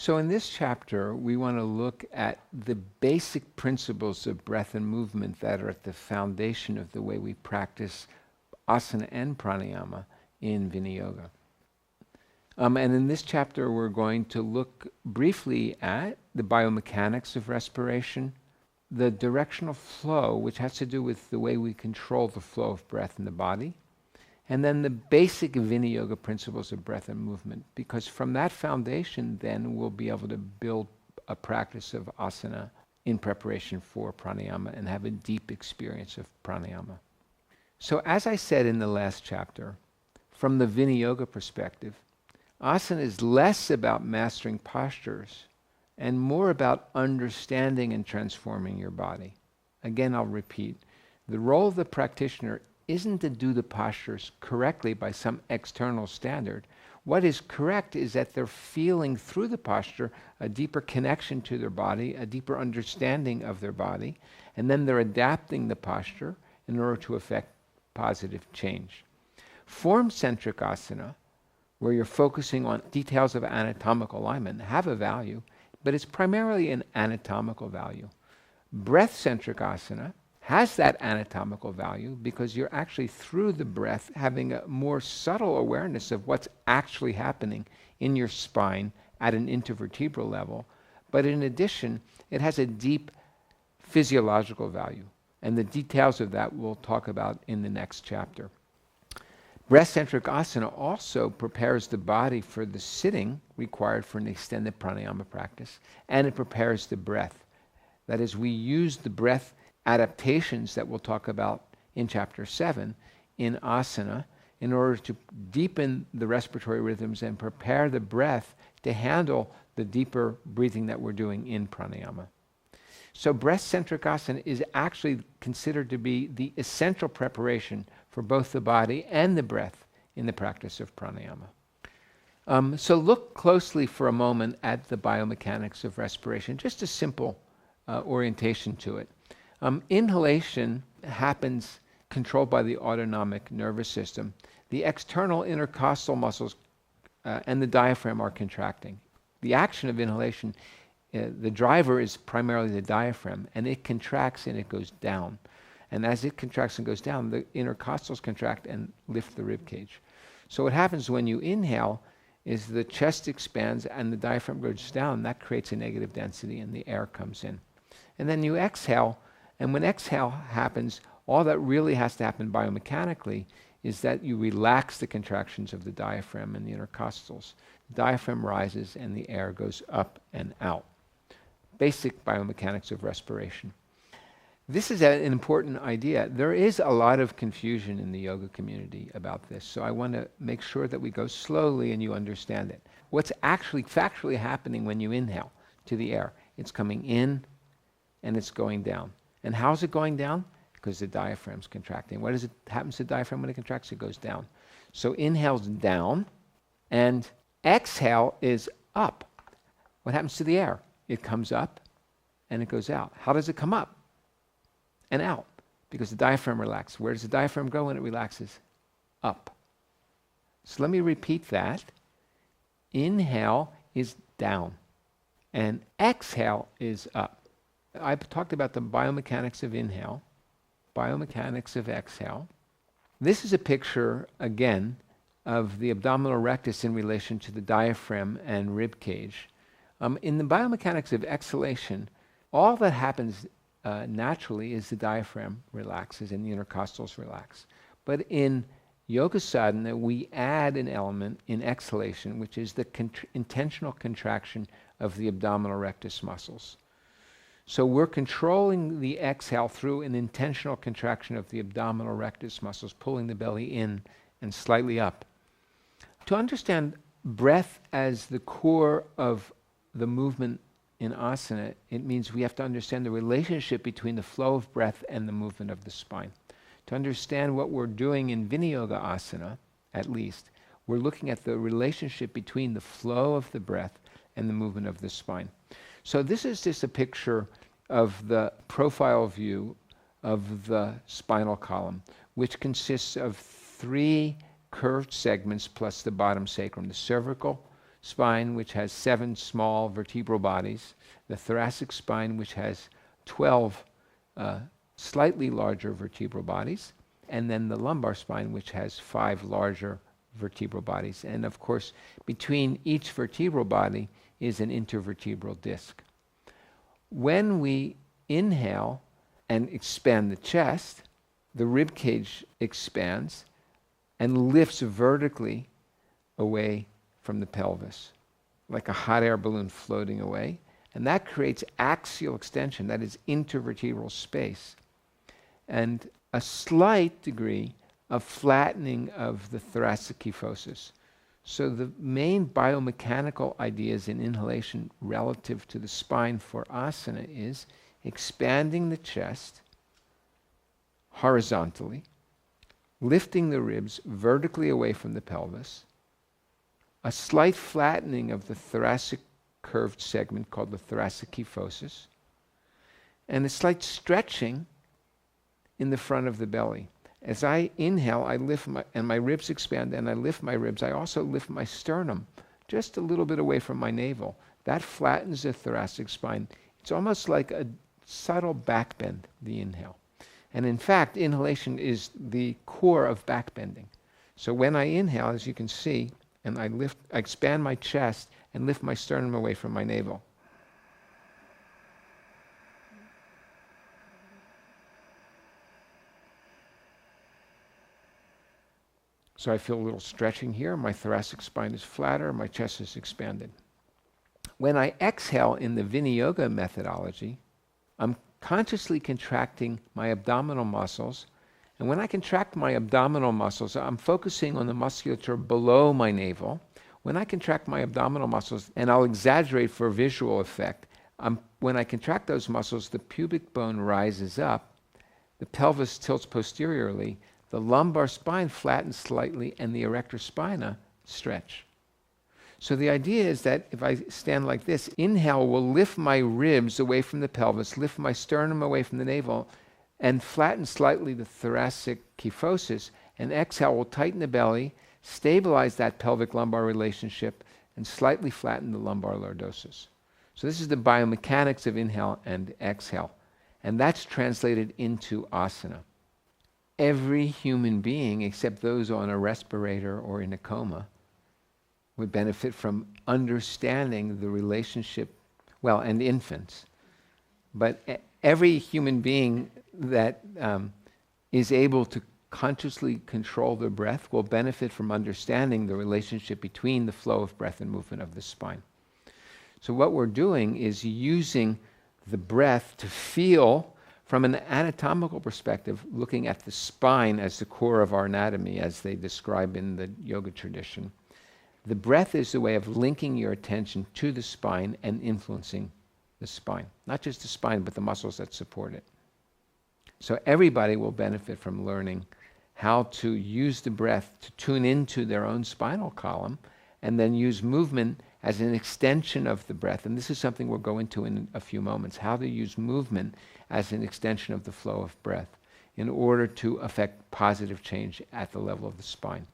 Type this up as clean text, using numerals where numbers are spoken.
So in this chapter, we want to look at the basic principles of breath and movement that are at the foundation of the way we practice asana and pranayama in Viniyoga. And in this chapter, we're going to look briefly at the biomechanics of respiration, the directional flow, which has to do with the way we control the flow of breath in the body, and then the basic Viniyoga principles of breath and movement, because from that foundation, then we'll be able to build a practice of asana in preparation for pranayama and have a deep experience of pranayama. So as I said in the last chapter, from the Viniyoga perspective, asana is less about mastering postures and more about understanding and transforming your body. Again, I'll repeat, the role of the practitioner isn't to do the postures correctly by some external standard. What is correct is that they're feeling through the posture a deeper connection to their body, a deeper understanding of their body, and then they're adapting the posture in order to effect positive change. Form-centric asana, where you're focusing on details of anatomical alignment, have a value, but it's primarily an anatomical value. Breath-centric asana has that anatomical value because you're actually, through the breath, having a more subtle awareness of what's actually happening in your spine at an intervertebral level. But in addition, it has a deep physiological value. And the details of that we'll talk about in the next chapter. Breath-centric asana also prepares the body for the sitting required for an extended pranayama practice, and it prepares the breath. That is, we use the breath adaptations that we'll talk about in chapter 7 in asana in order to deepen the respiratory rhythms and prepare the breath to handle the deeper breathing that we're doing in pranayama. So breath-centric asana is actually considered to be the essential preparation for both the body and the breath in the practice of pranayama. So look closely for a moment at the biomechanics of respiration, just a simple orientation to it. Inhalation happens controlled by the autonomic nervous system. The external intercostal muscles and the diaphragm are contracting. The action of inhalation, the driver is primarily the diaphragm, and it contracts and it goes down. And as it contracts and goes down, the intercostals contract and lift the rib cage. So what happens when you inhale is the chest expands and the diaphragm goes down. That creates a negative density and the air comes in. And then you exhale, and when exhale happens, all that really has to happen biomechanically is that you relax the contractions of the diaphragm and the intercostals. The diaphragm rises and the air goes up and out. Basic biomechanics of respiration. This is an important idea. There is a lot of confusion in the yoga community about this, so I want to make sure that we go slowly and you understand it. What's actually factually happening when you inhale to the air? It's coming in and it's going down. And how's it going down? Because the diaphragm's contracting. What happens to the diaphragm when it contracts? It goes down. So inhale's down and exhale is up. What happens to the air? It comes up and it goes out. How does it come up and out? Because the diaphragm relaxes. Where does the diaphragm go when it relaxes? Up. So let me repeat that. Inhale is down and exhale is up. I've talked about the biomechanics of inhale, biomechanics of exhale. This is a picture, again, of the abdominal rectus in relation to the diaphragm and rib cage. In the biomechanics of exhalation, all that happens naturally is the diaphragm relaxes and the intercostals relax. But in yoga sadhana, we add an element in exhalation, which is the intentional contraction of the abdominal rectus muscles. So we're controlling the exhale through an intentional contraction of the abdominal rectus muscles, pulling the belly in and slightly up. To understand breath as the core of the movement in asana, it means we have to understand the relationship between the flow of breath and the movement of the spine. To understand what we're doing in Viniyoga asana, at least, we're looking at the relationship between the flow of the breath and the movement of the spine. So this is just a picture of the profile view of the spinal column, which consists of 3 curved segments plus the bottom sacrum, the cervical, spine, which has 7 small vertebral bodies, the thoracic spine, which has 12 slightly larger vertebral bodies, and then the lumbar spine, which has 5 larger vertebral bodies. And of course, between each vertebral body is an intervertebral disc. When we inhale and expand the chest, the rib cage expands and lifts vertically away from the pelvis, like a hot air balloon floating away. And that creates axial extension, that is intervertebral space, and a slight degree of flattening of the thoracic kyphosis. So the main biomechanical ideas in inhalation relative to the spine for asana is expanding the chest horizontally, lifting the ribs vertically away from the pelvis, a slight flattening of the thoracic curved segment called the thoracic kyphosis, and a slight stretching in the front of the belly. As I inhale, I lift and my ribs expand, and I lift my ribs. I also lift my sternum just a little bit away from my navel. That flattens the thoracic spine. It's almost like a subtle back bend, the inhale. And in fact, inhalation is the core of back bending. So when I inhale, as you can see, and I expand my chest and lift my sternum away from my navel. So I feel a little stretching here. My thoracic spine is flatter, my chest is expanded. When I exhale in the Viniyoga methodology, I'm consciously contracting my abdominal muscles. And when I contract my abdominal muscles, I'm focusing on the musculature below my navel. When I contract my abdominal muscles, and I'll exaggerate for visual effect, when I contract those muscles, the pubic bone rises up, the pelvis tilts posteriorly, the lumbar spine flattens slightly, and the erector spina stretch. So the idea is that if I stand like this, inhale will lift my ribs away from the pelvis, lift my sternum away from the navel, and flatten slightly the thoracic kyphosis, and exhale will tighten the belly, stabilize that pelvic-lumbar relationship, and slightly flatten the lumbar lordosis. So this is the biomechanics of inhale and exhale. And that's translated into asana. Every human being, except those on a respirator or in a coma, would benefit from understanding the relationship, well, and infants. But every human being that is able to consciously control their breath will benefit from understanding the relationship between the flow of breath and movement of the spine. So what we're doing is using the breath to feel, from an anatomical perspective, looking at the spine as the core of our anatomy, as they describe in the yoga tradition. The breath is the way of linking your attention to the spine and influencing the spine. Not just the spine, but the muscles that support it. So everybody will benefit from learning how to use the breath to tune into their own spinal column, and then use movement as an extension of the breath. And this is something we'll go into in a few moments, how to use movement as an extension of the flow of breath in order to affect positive change at the level of the spine.